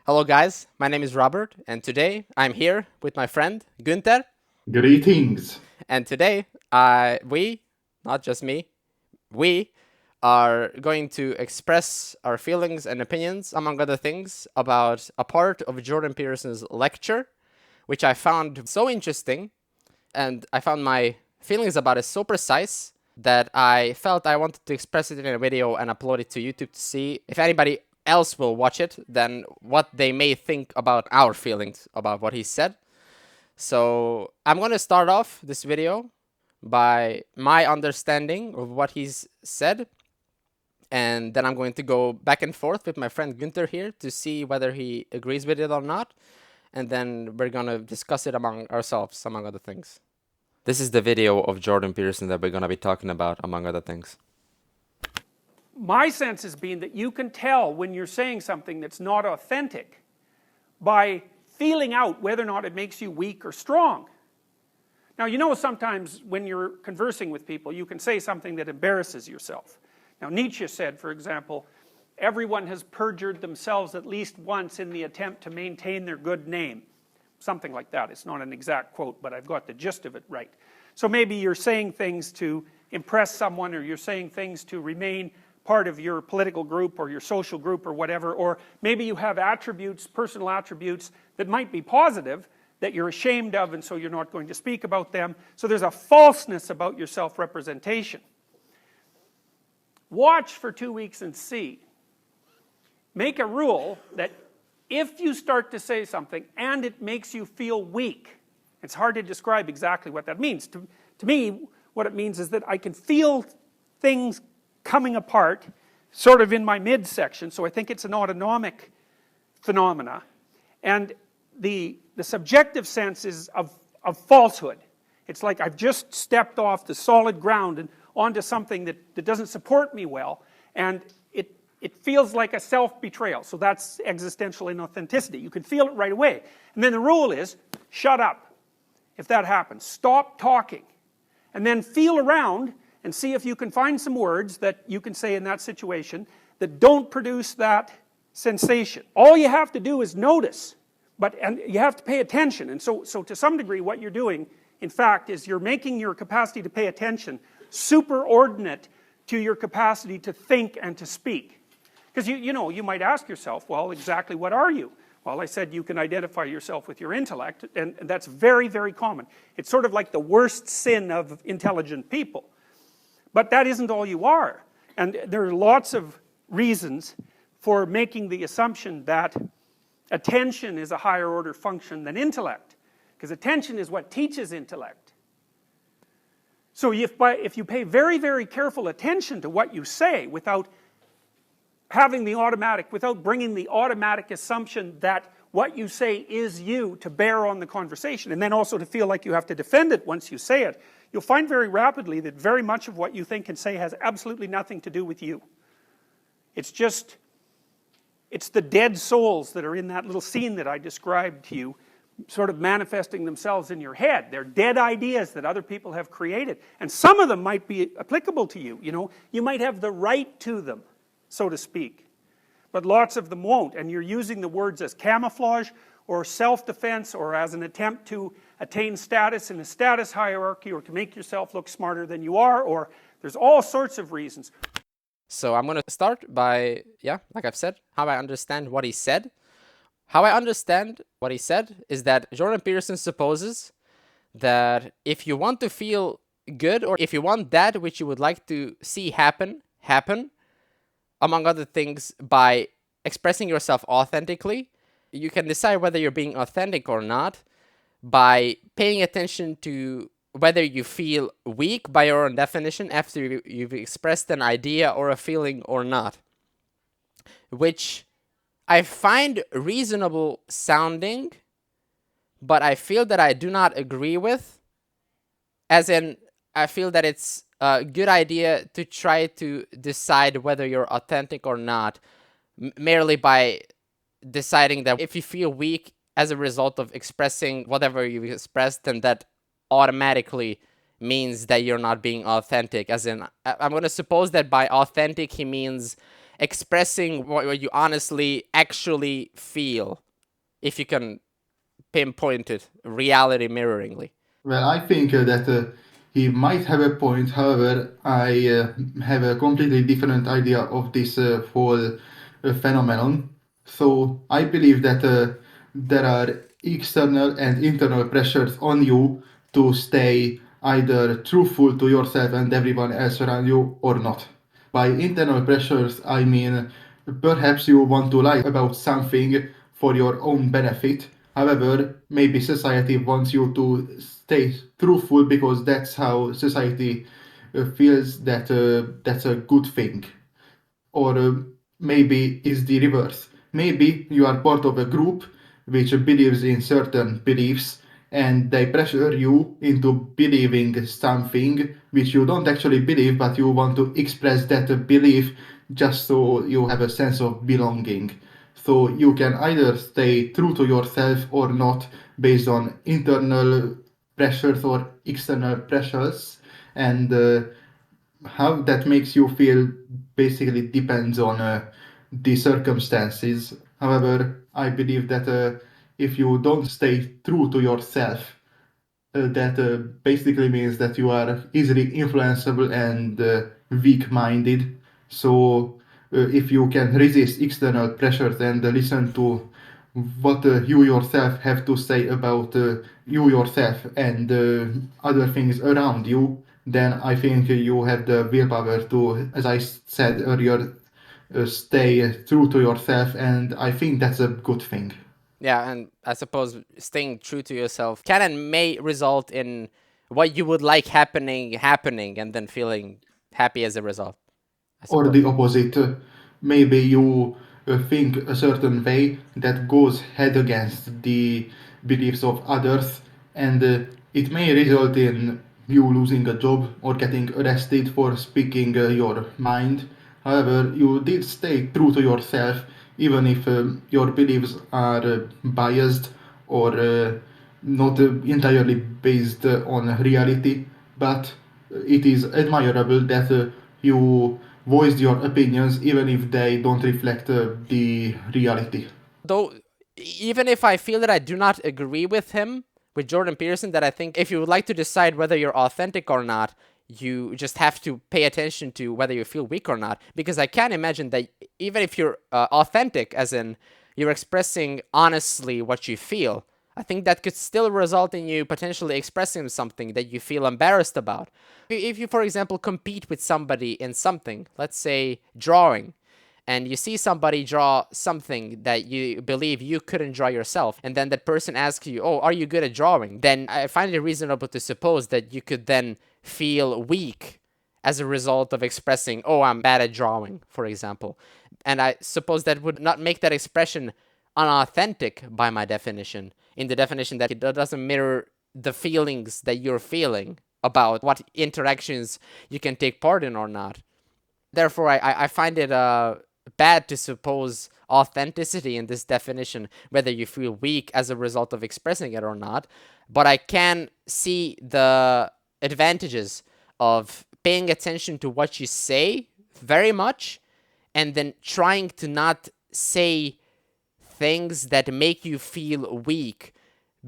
Hello guys, my name is Robert and today I'm here with my friend Günter, Greetings. and today we, not just me, we are going to express our feelings and opinions, among other things, about a part of Jordan Peterson's lecture, which I found so interesting, and I found my feelings about it so precise that I felt I wanted to express it in a video and upload it to YouTube to see if anybody else will watch it, then what they may think about our feelings about what he said. So I'm going to start off this video by my understanding of what he's said, and then I'm going to go back and forth with my friend Günter here to see whether he agrees with it or not, and then we're going to discuss it among ourselves, among other things. This is the video of Jordan Peterson that we're going to be talking about, among other things. My sense has been that you can tell when you're saying something that's not authentic by feeling out whether or not it makes you weak or strong. Now, you know, sometimes when you're conversing with people, you can say something that embarrasses yourself. Now, Nietzsche said, for example, everyone has perjured themselves at least once in the attempt to maintain their good name. Something like that. It's not an exact quote, but I've got the gist of it right. So maybe you're saying things to impress someone, or you're saying things to remain part of your political group or your social group or whatever, or maybe you have attributes, personal attributes that might be positive that you're ashamed of, and so you're not going to speak about them. So there's a falseness about your self-representation. Watch for 2 weeks and see. Make a rule that if you start to say something and it makes you feel weak, it's hard to describe exactly what that means. To me, what it means is that I can feel things coming apart, sort of in my midsection, so I think it's an autonomic phenomena. And the subjective sense is of falsehood. It's like I've just stepped off the solid ground and onto something that doesn't support me well, and it feels like a self-betrayal. So that's existential inauthenticity. You can feel it right away. And then the rule is, shut up if that happens. Stop talking. And then feel around and see if you can find some words that you can say in that situation that don't produce that sensation. All you have to do is notice, and you have to pay attention. And so to some degree what you're doing, in fact, is you're making your capacity to pay attention superordinate to your capacity to think and to speak. Because you might ask yourself, well, exactly what are you? Well, I said you can identify yourself with your intellect, and that's very, very common. It's sort of like the worst sin of intelligent people. But that isn't all you are. And there are lots of reasons for making the assumption that attention is a higher order function than intellect. Because attention is what teaches intellect. So if you pay very, very careful attention to what you say without bringing the automatic assumption that what you say is you to bear on the conversation, and then also to feel like you have to defend it once you say it, you'll find very rapidly that very much of what you think and say has absolutely nothing to do with you. It's the dead souls that are in that little scene that I described to you, sort of manifesting themselves in your head. They're dead ideas that other people have created. And some of them might be applicable to you, you know. You might have the right to them, so to speak. But lots of them won't, and you're using the words as camouflage or self-defense or as an attempt to attain status in a status hierarchy or to make yourself look smarter than you are, or there's all sorts of reasons. So I'm going to start by, like I've said, how I understand what he said. How I understand what he said is that Jordan Peterson supposes that if you want to feel good, or if you want that which you would like to see happen, among other things, by expressing yourself authentically, you can decide whether you're being authentic or not by paying attention to whether you feel weak by your own definition after you've expressed an idea or a feeling or not. Which I find reasonable sounding, but I feel that I do not agree with. As in, I feel that it's a good idea to try to decide whether you're authentic or not, merely by deciding that if you feel weak as a result of expressing whatever you've expressed, then that automatically means that you're not being authentic. As in, I'm going to suppose that by authentic he means expressing what you honestly actually feel, if you can pinpoint it reality mirroringly. Well, I think that he might have a point. However, I have a completely different idea of this whole phenomenon. So I believe that there are external and internal pressures on you to stay either truthful to yourself and everyone else around you or not. By internal pressures, I mean perhaps you want to lie about something for your own benefit. However, maybe society wants you to stay truthful because that's how society feels that that's a good thing. Or maybe it's the reverse. Maybe you are part of a group which believes in certain beliefs and they pressure you into believing something which you don't actually believe, but you want to express that belief just so you have a sense of belonging. So you can either stay true to yourself or not based on internal pressures or external pressures. And how that makes you feel basically depends on the circumstances. However, I believe that if you don't stay true to yourself, that basically means that you are easily influenceable and weak minded. So, if you can resist external pressures and listen to what you yourself have to say about you yourself and other things around you, then I think you have the willpower to, as I said earlier, stay true to yourself, and I think that's a good thing. Yeah, and I suppose staying true to yourself can and may result in what you would like happening, and then feeling happy as a result, I Or suppose. the opposite. Maybe you think a certain way that goes head against the beliefs of others, and it may result in you losing a job or getting arrested for speaking your mind. However, you did stay true to yourself, even if your beliefs are biased or not entirely based on reality. But it is admirable that you voiced your opinions even if they don't reflect the reality. Though, even if I feel that I do not agree with him, with Jordan Peterson, that I think if you would like to decide whether you're authentic or not, you just have to pay attention to whether you feel weak or not. Because I can imagine that even if you're authentic, as in you're expressing honestly what you feel, I think that could still result in you potentially expressing something that you feel embarrassed about. If you, for example, compete with somebody in something, let's say drawing, and you see somebody draw something that you believe you couldn't draw yourself, and then that person asks you, oh, are you good at drawing? Then I find it reasonable to suppose that you could then feel weak as a result of expressing, oh, I'm bad at drawing, for example. And I suppose that would not make that expression unauthentic by my definition, in the definition that it doesn't mirror the feelings that you're feeling about what interactions you can take part in or not. Therefore, I find it bad to suppose authenticity in this definition, whether you feel weak as a result of expressing it or not. But I can see the advantages of paying attention to what you say very much, and then trying to not say things that make you feel weak.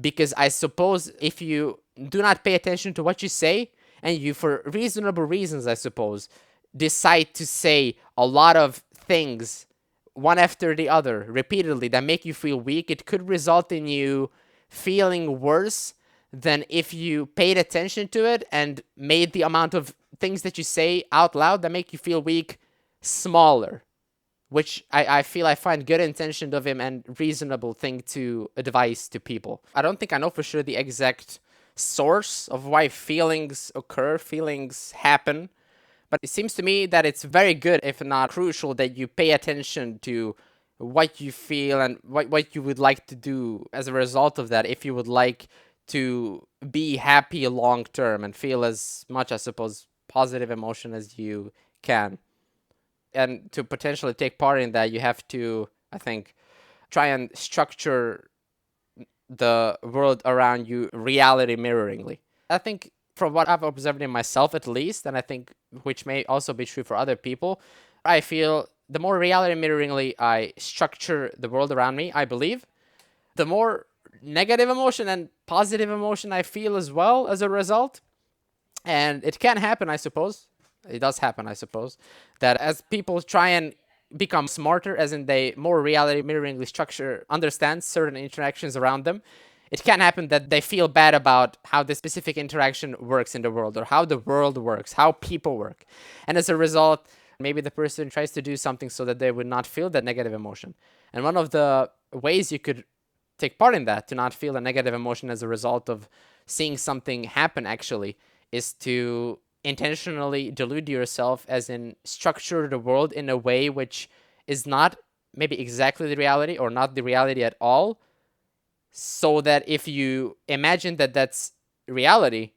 Because I suppose if you do not pay attention to what you say, and you, for reasonable reasons, I suppose, decide to say a lot of things one after the other repeatedly that make you feel weak, it could result in you feeling worse than if you paid attention to it and made the amount of things that you say out loud that make you feel weak smaller, which I feel I find good intention of him and reasonable thing to advise to people. I don't think I know for sure the exact source of why feelings occur, feelings happen, but it seems to me that it's very good, if not crucial, that you pay attention to what you feel and what you would like to do as a result of that, if you would like to be happy long term and feel as much, I suppose, positive emotion as you can. And to potentially take part in that, you have to, I think, try and structure the world around you reality mirroringly. I think from what I've observed in myself, at least, and I think which may also be true for other people, I feel the more reality mirroringly I structure the world around me, I believe, the more negative emotion and positive emotion I feel as well as a result. And it can happen, I suppose. It does happen, I suppose, that as people try and become smarter, as in they more reality mirroringly structure, understand certain interactions around them, it can happen that they feel bad about how this specific interaction works in the world, or how the world works, how people work. And as a result, maybe the person tries to do something so that they would not feel that negative emotion. And one of the ways you could take part in that, to not feel a negative emotion as a result of seeing something happen actually, is to intentionally delude yourself, as in structure the world in a way which is not maybe exactly the reality or not the reality at all, so that if you imagine that that's reality,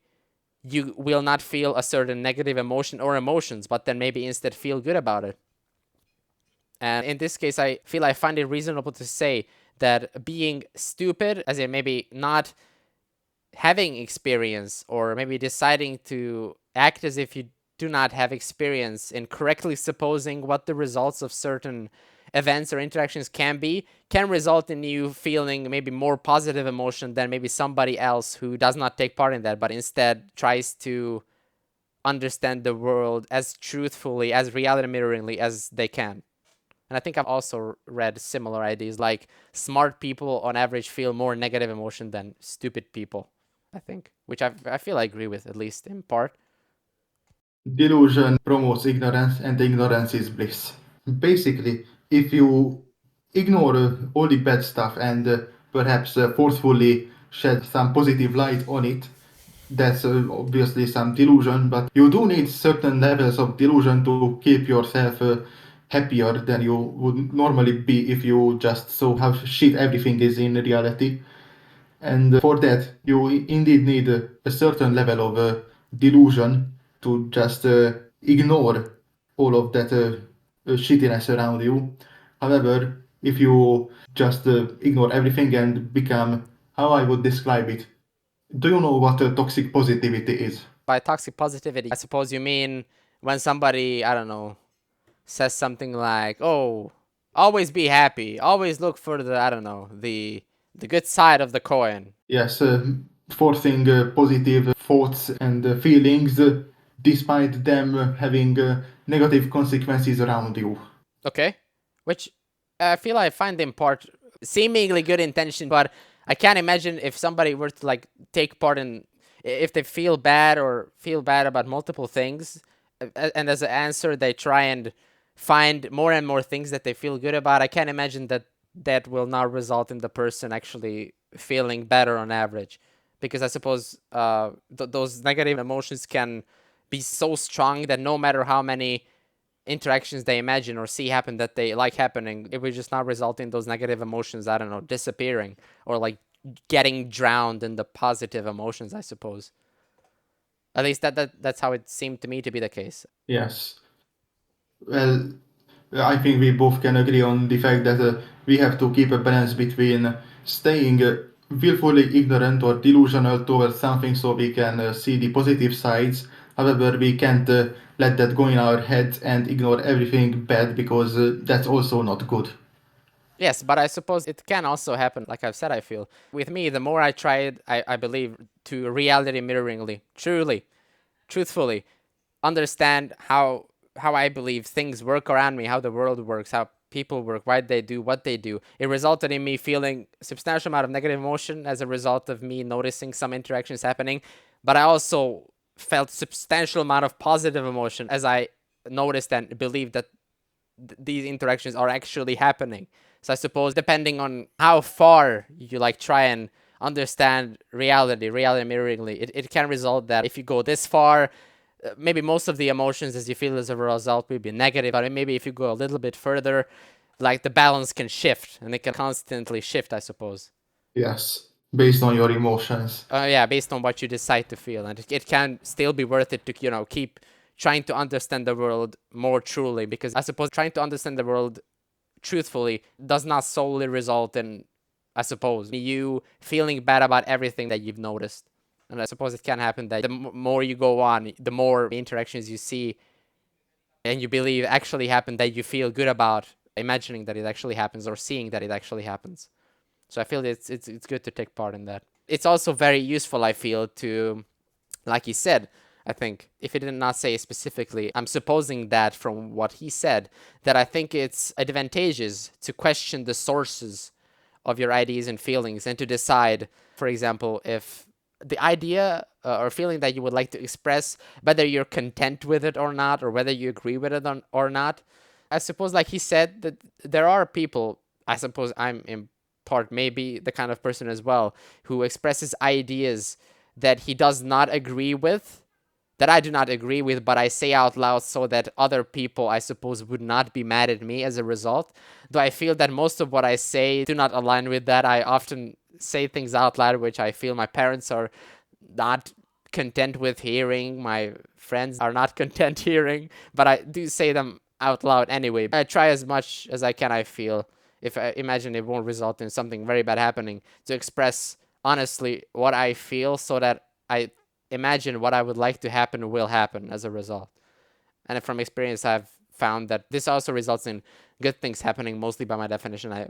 you will not feel a certain negative emotion or emotions, but then maybe instead feel good about it. And in this case, I feel I find it reasonable to say that being stupid, as in maybe not having experience, or maybe deciding to act as if you do not have experience in correctly supposing what the results of certain events or interactions can be, can result in you feeling maybe more positive emotion than maybe somebody else who does not take part in that, but instead tries to understand the world as truthfully, as reality mirroringly as they can. And I think I've also read similar ideas, like smart people on average feel more negative emotion than stupid people, I think, which I feel I agree with, at least in part. Delusion promotes ignorance, and ignorance is bliss. Basically, if you ignore all the bad stuff and perhaps forcefully shed some positive light on it, that's obviously some delusion, but you do need certain levels of delusion to keep yourself happier than you would normally be if you just saw how shit everything is in reality. And for that, you indeed need a certain level of delusion to just ignore all of that shittiness around you. However, if you just ignore everything and become, how I would describe it, do you know what toxic positivity is? By toxic positivity, I suppose you mean when somebody, I don't know, says something like, "Oh, always be happy, always look for the, I don't know, the good side of the coin." Yes, forcing positive thoughts and feelings despite them having negative consequences around you. Okay, which I feel I find in part seemingly good intention, but I can't imagine if somebody were to like take part in, if they feel bad or feel bad about multiple things, and as an answer they try and find more and more things that they feel good about. I can't imagine that that will not result in the person actually feeling better on average, because I suppose those negative emotions can be so strong that no matter how many interactions they imagine or see happen that they like happening, it would just not result in those negative emotions, I don't know, disappearing, or like getting drowned in the positive emotions, I suppose. At least that's how it seemed to me to be the case. Yes. Well, I think we both can agree on the fact that we have to keep a balance between staying willfully ignorant or delusional towards something so we can see the positive sides. However, we can't let that go in our head and ignore everything bad because that's also not good. Yes, but I suppose it can also happen, like I've said, I feel. With me, the more I tried, I believe, to reality mirroringly, truthfully, understand how I believe things work around me, how the world works, how people work, why they do what they do. It resulted in me feeling substantial amount of negative emotion as a result of me noticing some interactions happening, but I also felt substantial amount of positive emotion as I noticed and believed that these interactions are actually happening. So I suppose depending on how far you like try and understand reality mirroringly, it can result that if you go this far, maybe most of the emotions as you feel as a result will be negative, but maybe if you go a little bit further, like the balance can shift, and it can constantly shift, I suppose. Yes, based on your emotions. Yeah, based on what you decide to feel, and it can still be worth it to keep trying to understand the world more truly, because I suppose trying to understand the world truthfully does not solely result in, I suppose, you feeling bad about everything that you've noticed. And I suppose it can happen that the more you go on, the more interactions you see and you believe actually happened, that you feel good about imagining that it actually happens or seeing that it actually happens. So I feel it's good to take part in that. It's also very useful, I feel, to, like he said, I think, if he did not say specifically, I'm supposing that from what he said, that I think it's advantageous to question the sources of your ideas and feelings and to decide, for example, if the idea or feeling that you would like to express, whether you're content with it or not, or whether you agree with it or not. I suppose, like he said, that there are people, I suppose I'm in part maybe the kind of person as well, who expresses ideas that he does not agree with, that I do not agree with, but I say out loud so that other people, I suppose, would not be mad at me as a result. Though I feel that most of what I say do not align with that. I often say things out loud which I feel my parents are not content with hearing, my friends are not content hearing, but I do say them out loud anyway. I try as much as I can, I feel, if I imagine it won't result in something very bad happening, to express honestly what I feel so that I imagine what I would like to happen will happen as a result. And from experience, I've found that this also results in good things happening, mostly by my definition. I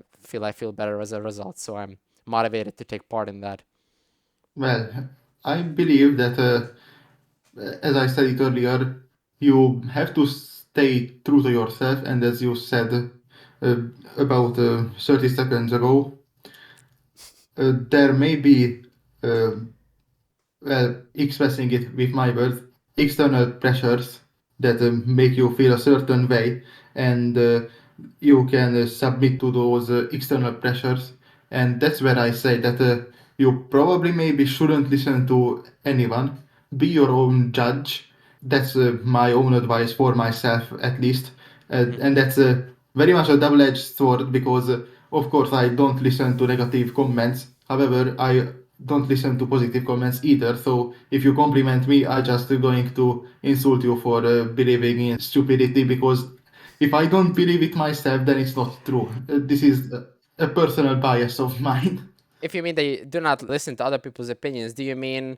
feel better as a result, so I'm motivated to take part in that. Well, I believe that, as I said it earlier, you have to stay true to yourself, and as you said uh, about 30 seconds ago, there may be, uh, well, expressing it with my words, external pressures that make you feel a certain way, and you can submit to those external pressures. And that's where I say that you probably maybe shouldn't listen to anyone. Be your own judge. That's my own advice for myself, at least. And that's very much a double edged sword because, of course, I don't listen to negative comments. However, I don't listen to positive comments either. So if you compliment me, I'm just going to insult you for believing in stupidity because if I don't believe it myself, then it's not true. This is a personal bias of mine. If you mean that you do not listen to other people's opinions, do you mean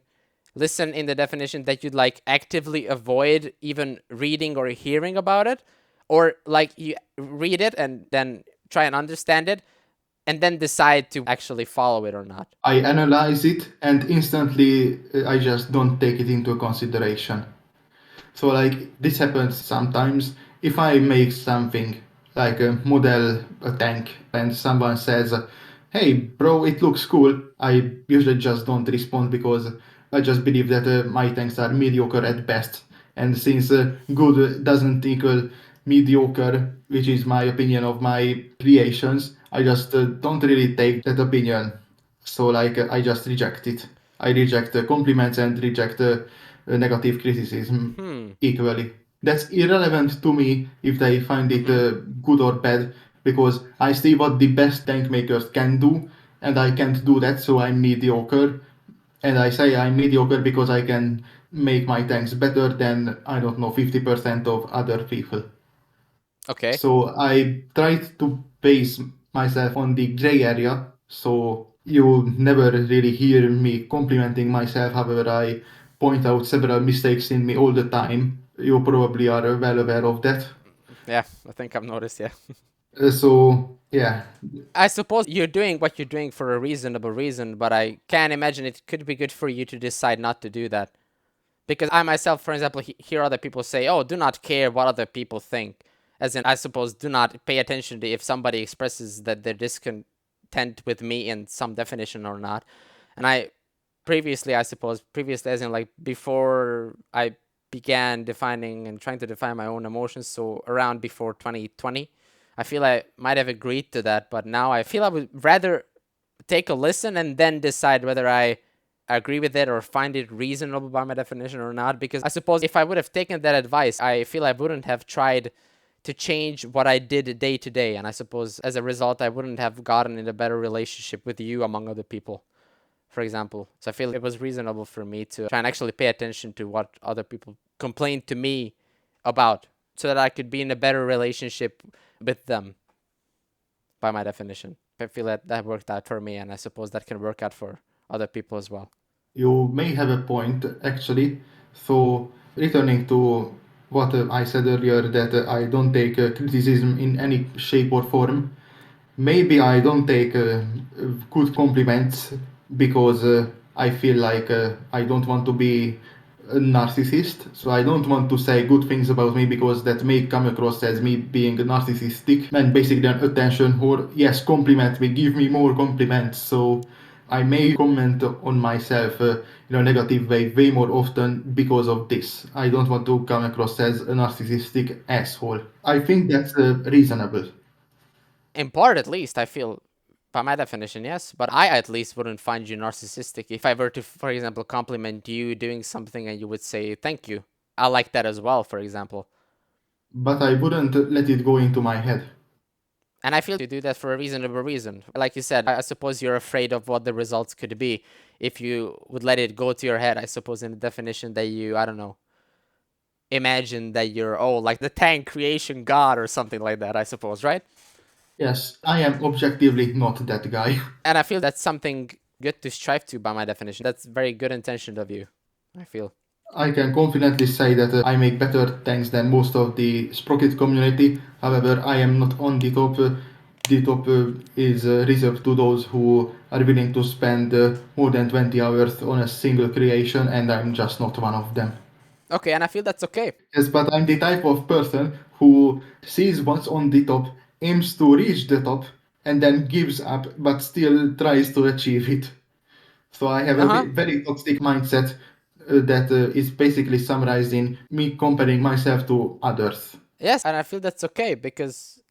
listen in the definition that you'd like actively avoid even reading or hearing about it? Or like you read it and then try and understand it and then decide to actually follow it or not? I analyze it and instantly I just don't take it into consideration. So like this happens sometimes if I make something like model a tank and someone says, "Hey bro, it looks cool." I usually just don't respond because I just believe that my tanks are mediocre at best. And since good doesn't equal mediocre, which is my opinion of my creations, I just don't really take that opinion. So like I just reject it. I reject compliments and reject negative criticism equally. That's irrelevant to me if they find it good or bad because I see what the best tank makers can do and I can't do that, so I'm mediocre. And I say I'm mediocre because I can make my tanks better than, I don't know, 50% of other people. Okay. So I tried to base myself on the gray area. So you never really hear me complimenting myself. However, I point out several mistakes in me all the time. You probably are well aware of that. Yeah, I think I've noticed, yeah. So yeah, I suppose you're doing what you're doing for a reasonable reason, but I can imagine it could be good for you to decide not to do that. Because I myself, for example, hear other people say, oh, do not care what other people think. As in, I suppose, do not pay attention to if somebody expresses that they're discontent with me in some definition or not. And I previously, I suppose, previously as in like before I began defining and trying to define my own emotions, so around before 2020, I feel I might have agreed to that, but now I feel I would rather take a listen and then decide whether I agree with it or find it reasonable by my definition or not. Because I suppose if I would have taken that advice, I feel I wouldn't have tried to change what I did day to day. And I suppose as a result, I wouldn't have gotten in a better relationship with you among other people, for example. So I feel it was reasonable for me to try and actually pay attention to what other people complained to me about so that I could be in a better relationship with them by my definition. I feel that worked out for me, and I suppose that can work out for other people as well. you may have a point actually. So returning to what I said earlier, that I don't take criticism in any shape or form. Maybe I don't take good compliments because I feel like I don't want to be a narcissist. So I don't want to say good things about me because that may come across as me being narcissistic and basically an attention whore. Yes, compliment me, give me more compliments. So I may comment on myself in a negative way more often because of this. I don't want to come across as a narcissistic asshole. I think that's reasonable. In part, at least, I feel, by my definition, yes. But I, at least, wouldn't find you narcissistic if I were to, for example, compliment you doing something and you would say thank you. I like that as well, for example. But I wouldn't let it go into my head. And I feel you do that for a reasonable reason. Like you said, I suppose you're afraid of what the results could be. If you would let it go to your head, I suppose in the definition that you, I don't know, imagine that you're, oh, like the tank creation god or something like that, I suppose, right? Yes, I am objectively not that guy. And I feel that's something good to strive to by my definition. That's very good intention of you, I feel. I can confidently say that I make better tanks than most of the Sprocket community. However, I am not on the top. The top is reserved to those who are willing to spend more than 20 hours on a single creation, and I'm just not one of them. Okay, and I feel that's okay. Yes, but I'm the type of person who sees what's on the top, aims to reach the top, and then gives up, but still tries to achieve it. So I have a very toxic mindset that is basically summarized in me comparing myself to others. Yes, and I feel that's okay because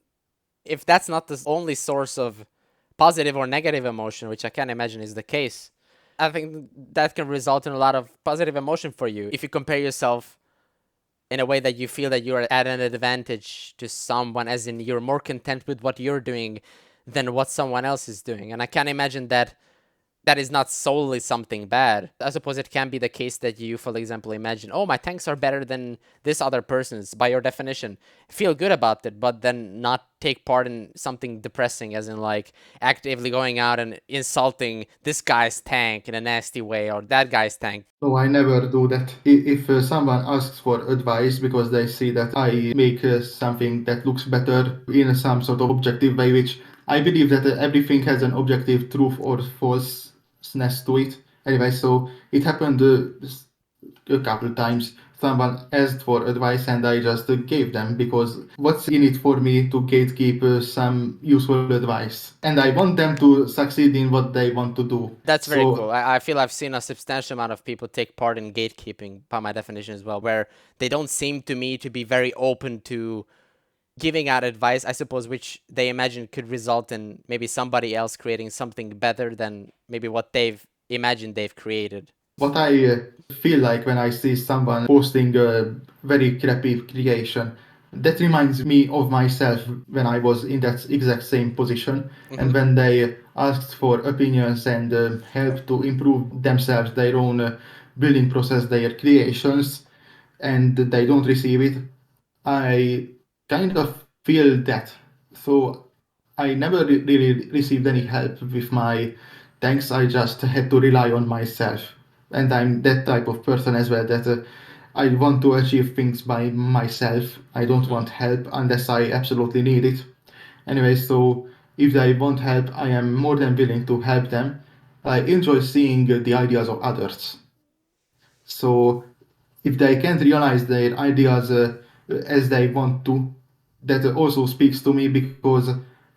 if that's not the only source of positive or negative emotion, which I can't imagine is the case, I think that can result in a lot of positive emotion for you. If you compare yourself in a way that you feel that you're at an advantage to someone, as in you're more content with what you're doing than what someone else is doing. And I can't imagine that that is not solely something bad. I suppose it can be the case that you, for example, imagine, oh, my tanks are better than this other person's by your definition. Feel good about it, but then not take part in something depressing, as in like actively going out and insulting this guy's tank in a nasty way or that guy's tank. No, I never do that. If someone asks for advice because they see that I make something that looks better in some sort of objective way, which I believe that everything has an objective truth or falseness to it. Anyway, so it happened a couple times. Someone asked for advice and I just gave them because what's in it for me to gatekeep some useful advice? And I want them to succeed in what they want to do. That's very So cool. I feel I've seen a substantial amount of people take part in gatekeeping, by my definition as well, where they don't seem to me to be very open to giving out advice, I suppose, which they imagine could result in maybe somebody else creating something better than maybe what they've imagined they've created. what I feel like when I see someone posting a very crappy creation, that reminds me of myself when I was in that exact same position. And when they asked for opinions and help to improve themselves, their own building process, their creations, and they don't receive it, I kind of feel that. So I never really received any help with my tanks. I just had to rely on myself. And I'm that type of person as well that I want to achieve things by myself. I don't want help unless I absolutely need it. Anyway, so if they want help, I am more than willing to help them. I enjoy seeing the ideas of others. So if they can't realize their ideas as they want to, that also speaks to me because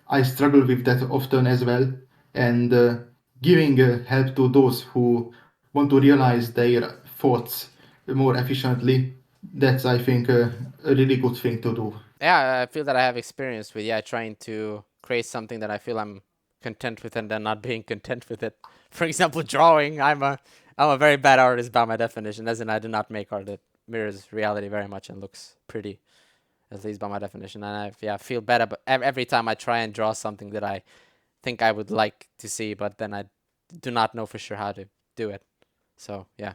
I struggle with that often as well. And giving help to those who want to realize their thoughts more efficiently, that's, I think, a really good thing to do. Yeah, I feel that I have experience with, yeah, trying to create something that I feel I'm content with and then not being content with it. For example, drawing. I'm a very bad artist by my definition, as in I do not make art that mirrors reality very much and looks pretty, at least by my definition. And I feel bad about every time I try and draw something that I think I would like to see, but then I do not know for sure how to do it. So yeah.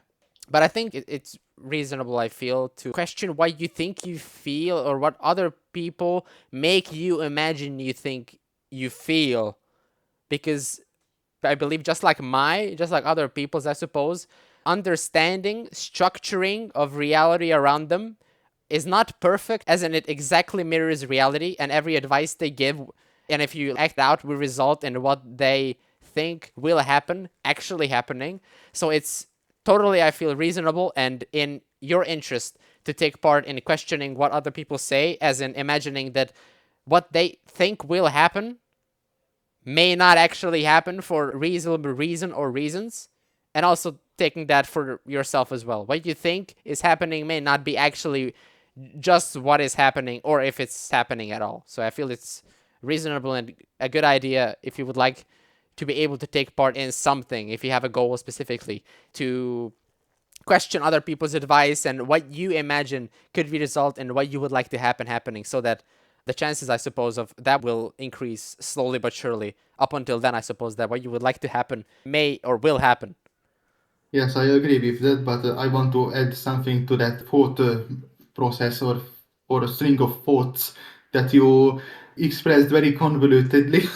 But I think it's reasonable, I feel, to question what you think you feel or what other people make you imagine you think you feel. Because I believe just like other people's, I suppose, understanding, structuring of reality around them is not perfect, as in it exactly mirrors reality, and every advice they give, and if you act out, will result in what they think will happen actually happening. So it's totally, I feel, reasonable and in your interest to take part in questioning what other people say, as in imagining that what they think will happen may not actually happen for reasonable reason or reasons, and also taking that for yourself as well. What you think is happening may not be actually just what is happening, or if it's happening at all. So I feel it's reasonable and a good idea if you would like to be able to take part in something, if you have a goal specifically, to question other people's advice and what you imagine could result in what you would like to happen happening, so that the chances, I suppose, of that will increase slowly but surely. Up until then, I suppose that what you would like to happen may or will happen. Yes, I agree with that, but I want to add something to that thought process or a string of thoughts that you expressed very convolutedly.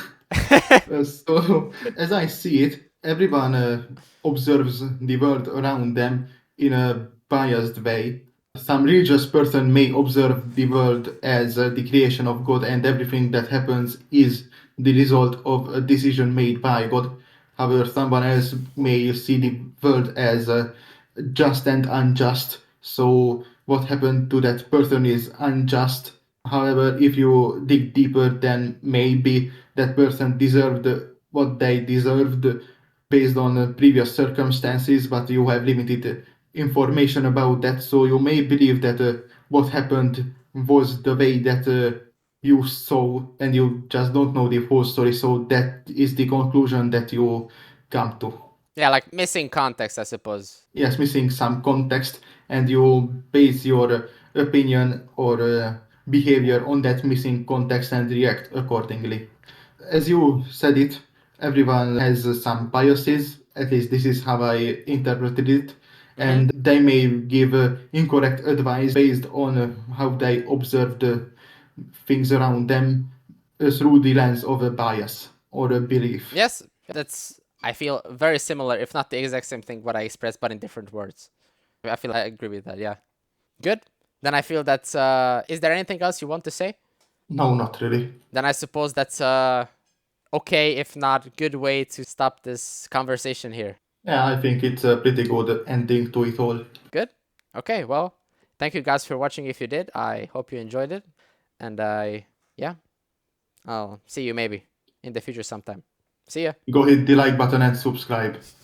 So, as I see it, everyone observes the world around them in a biased way. Some religious person may observe the world as the creation of God, and everything that happens is the result of a decision made by God. However, someone else may see the world as just and unjust. So, what happened to that person is unjust. However, if you dig deeper, then maybe that person deserved what they deserved based on previous circumstances, but you have limited information about that. So you may believe that what happened was the way that you saw, and you just don't know the whole story. So that is the conclusion that you come to. Yeah, like missing context, I suppose. Yes, missing some context, and you base your opinion or behavior on that missing context and react accordingly. As you said it, everyone has some biases. At least this is how I interpreted it. And they may give incorrect advice based on how they observe the things around them through the lens of a bias or a belief. Yes, that's, I feel, very similar, if not the exact same thing what I expressed, but in different words. I feel I agree with that, yeah. Good. Then I feel that's, is there anything else you want to say? No, not really. Then I suppose that's okay, if not good way to stop this conversation here. Yeah, I think it's a pretty good ending to it all. Good. Okay, well, thank you guys for watching. If you did, I hope you enjoyed it. And yeah, I'll see you maybe in the future sometime. See ya. Go hit the like button and subscribe.